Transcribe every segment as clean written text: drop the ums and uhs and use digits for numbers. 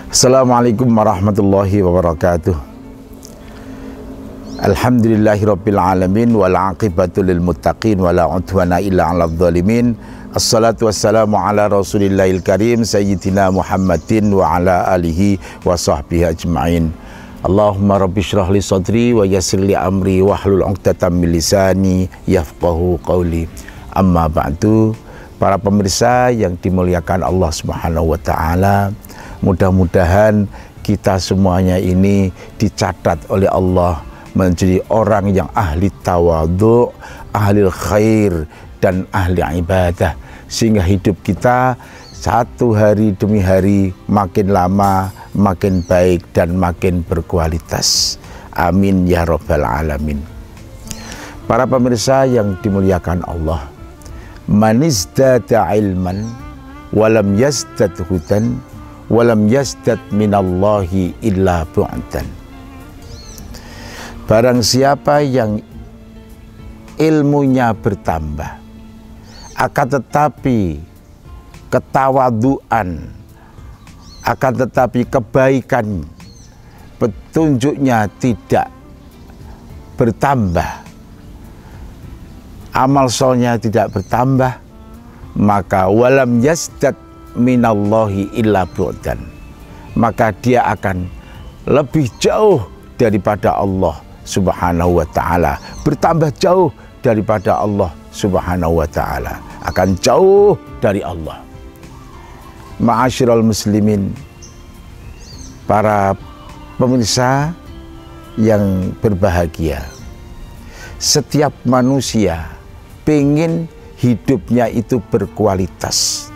Assalamualaikum warahmatullahi wabarakatuh. Alhamdulillahirabbil alamin wal aqibatu lil muttaqin wala udwana illa 'alal zalimin. Assalatu wassalamu ala Rasulillahil karim sayyidina Muhammadin wa ala alihi wa sahbihi ajmain. Allahumma rabbi shrah li sadri wa yassir li amri wahlul 'uqdatam min lisani yafqahu qawli. Amma ba'du. Para pemirsa yang dimuliakan Allah Subhanahu wa taala, mudah-mudahan kita semuanya ini dicatat oleh Allah menjadi orang yang ahli tawadhu, ahli khair, dan ahli ibadah, sehingga hidup kita satu hari demi hari makin lama makin baik dan makin berkualitas. Amin ya rabbal alamin. Para pemirsa yang dimuliakan Allah, man izdada ilman walam yazdad hudan walam yazdad minallahi illa bu'dan. Barang siapa yang ilmunya bertambah, akan tetapi ketawaduan, akan tetapi kebaikan petunjuknya tidak bertambah, amal solehnya tidak bertambah, maka walam yazdad minallahi illa bu'dan, maka dia akan lebih jauh daripada Allah Subhanahu wa ta'ala, bertambah jauh daripada Allah Subhanahu wa ta'ala, akan jauh dari Allah. Ma'asyiral muslimin, para pemirsa yang berbahagia, setiap manusia pengen hidupnya itu berkualitas,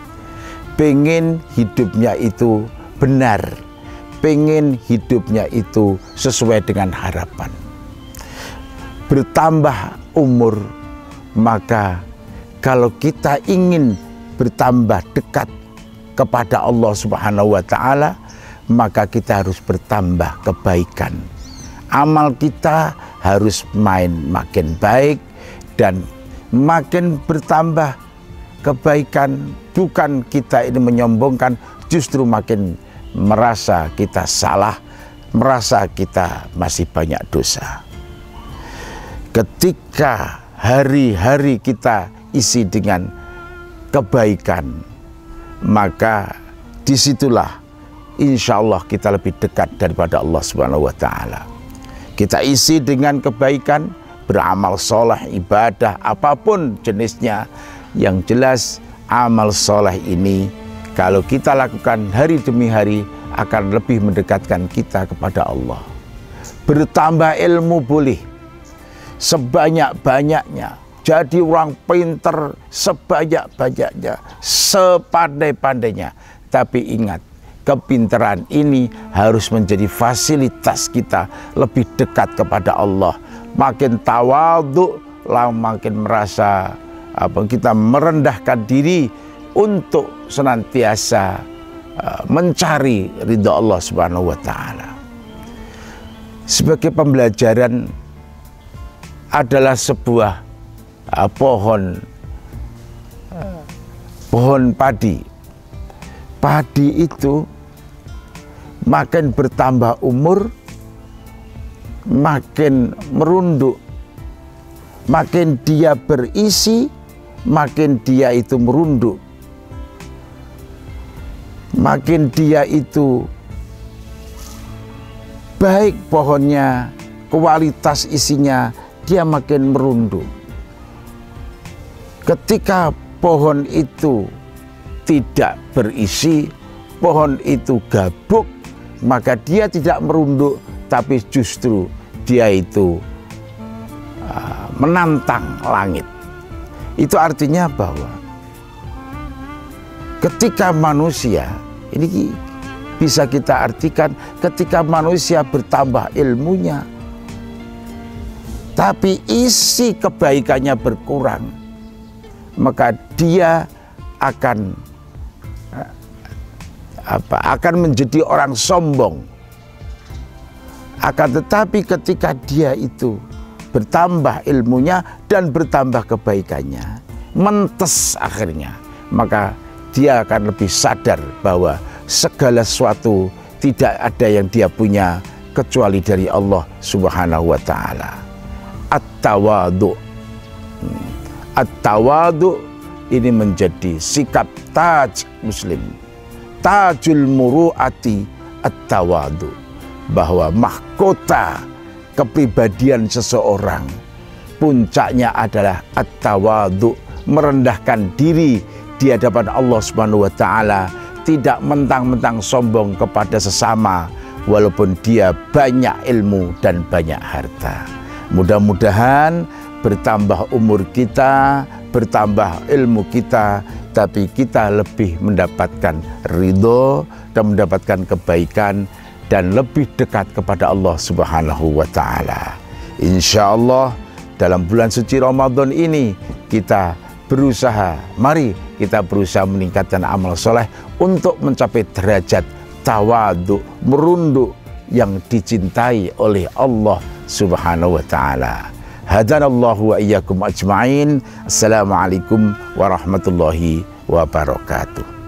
pengen hidupnya itu benar, pengen hidupnya itu sesuai dengan harapan. Bertambah umur, maka kalau kita ingin bertambah dekat kepada Allah Subhanahu wa ta'ala, maka kita harus bertambah kebaikan. Amal kita harus makin baik dan makin bertambah kebaikan. Bukan kita ini menyombongkan, justru makin merasa kita salah, merasa kita masih banyak dosa. Ketika hari-hari kita isi dengan kebaikan, maka disitulah insya Allah kita lebih dekat daripada Allah Subhanahu wa ta'ala. Kita isi dengan kebaikan, beramal soleh, ibadah, apapun jenisnya. Yang jelas amal soleh ini kalau kita lakukan hari demi hari akan lebih mendekatkan kita kepada Allah. Bertambah ilmu boleh sebanyak-banyaknya, jadi orang pinter sebanyak-banyaknya, sepandai-pandainya. Tapi ingat, kepintaran ini harus menjadi fasilitas kita lebih dekat kepada Allah. Makin tawadhu, makin merasa kita merendahkan diri untuk senantiasa mencari ridha Allah Subhanahu wa ta'ala. Sebagai pembelajaran adalah sebuah pohon padi. Padi itu makin bertambah umur, makin merunduk, makin dia berisi, makin dia itu merunduk, makin dia itu baik pohonnya, kualitas isinya, dia makin merunduk. Ketika pohon itu tidak berisi, pohon itu gabuk, maka dia tidak merunduk, tapi justru dia itu menantang langit. Itu artinya bahwa ketika manusia, ini bisa kita artikan, ketika manusia bertambah ilmunya, tapi isi kebaikannya berkurang, maka dia akan menjadi orang sombong. Akan tetapi ketika dia itu bertambah ilmunya dan bertambah kebaikannya, mentes akhirnya, maka dia akan lebih sadar bahwa segala sesuatu tidak ada yang dia punya kecuali dari Allah Subhanahu wa ta'ala. At-tawadu. At-tawadu ini menjadi sikap taj muslim. Tajul muru'ati at-tawadu. Bahwa mahkota kepribadian seseorang puncaknya adalah at-tawadu, merendahkan diri di hadapan Allah Subhanahu wa ta'ala, tidak mentang-mentang sombong kepada sesama walaupun dia banyak ilmu dan banyak harta. Mudah-mudahan bertambah umur kita, bertambah ilmu kita, tapi kita lebih mendapatkan ridho dan mendapatkan kebaikan dan lebih dekat kepada Allah Subhanahu wa ta'ala. Insya Allah dalam bulan suci Ramadan ini kita berusaha, mari kita berusaha meningkatkan amal soleh untuk mencapai derajat tawadu, merunduk yang dicintai oleh Allah Subhanahu wa ta'ala. Hadanallahu wa iyyakum ajma'in. Assalamualaikum warahmatullahi wabarakatuh.